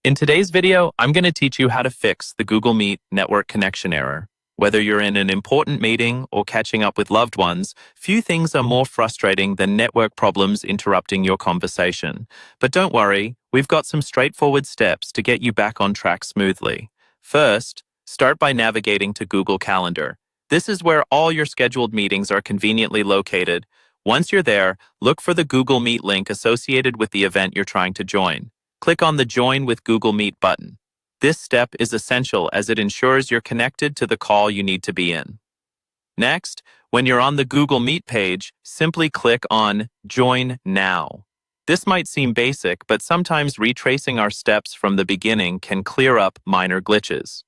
In today's video, I'm going to teach you how to fix the Google Meet network connection error. Whether you're in an important meeting or catching up with loved ones, few things are more frustrating than network problems interrupting your conversation. But don't worry, we've got some straightforward steps to get you back on track smoothly. First, start by navigating to Google Calendar. This is where all your scheduled meetings are conveniently located. Once you're there, look for the Google Meet link associated with the event you're trying to join. Click on the Join with Google Meet button. This step is essential as it ensures you're connected to the call you need to be in. Next, when you're on the Google Meet page, simply click on Join Now. This might seem basic, but sometimes retracing our steps from the beginning can clear up minor glitches.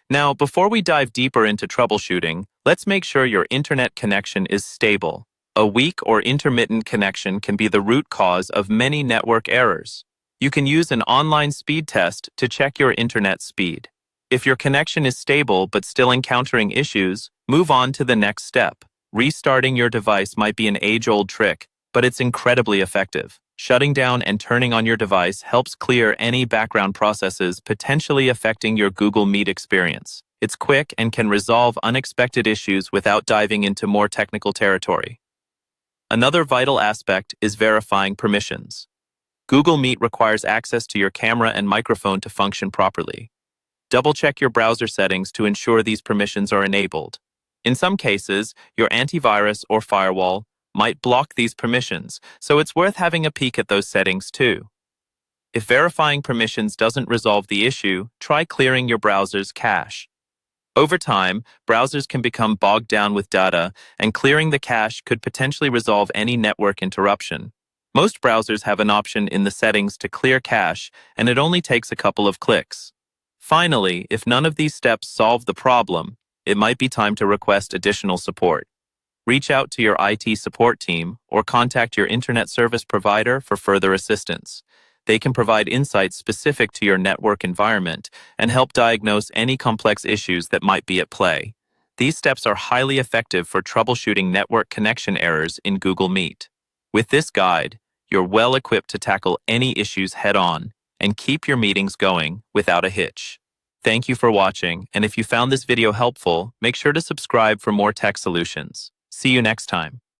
Now, before we dive deeper into troubleshooting, let's make sure your internet connection is stable. A weak or intermittent connection can be the root cause of many network errors. You can use an online speed test to check your internet speed. If your connection is stable but still encountering issues, move on to the next step. Restarting your device might be an age-old trick, but it's incredibly effective. Shutting down and turning on your device helps clear any background processes potentially affecting your Google Meet experience. It's quick and can resolve unexpected issues without diving into more technical territory. Another vital aspect is verifying permissions. Google Meet requires access to your camera and microphone to function properly. Double-check your browser settings to ensure these permissions are enabled. In some cases, your antivirus or firewall might block these permissions, so it's worth having a peek at those settings too. If verifying permissions doesn't resolve the issue, try clearing your browser's cache. Over time, browsers can become bogged down with data, and clearing the cache could potentially resolve any network interruption. Most browsers have an option in the settings to clear cache, and it only takes a couple of clicks. Finally, if none of these steps solve the problem, it might be time to request additional support. Reach out to your IT support team or contact your internet service provider for further assistance. They can provide insights specific to your network environment and help diagnose any complex issues that might be at play. These steps are highly effective for troubleshooting network connection errors in Google Meet. With this guide, you're well equipped to tackle any issues head-on and keep your meetings going without a hitch. Thank you for watching, and if you found this video helpful, make sure to subscribe for more tech solutions. See you next time.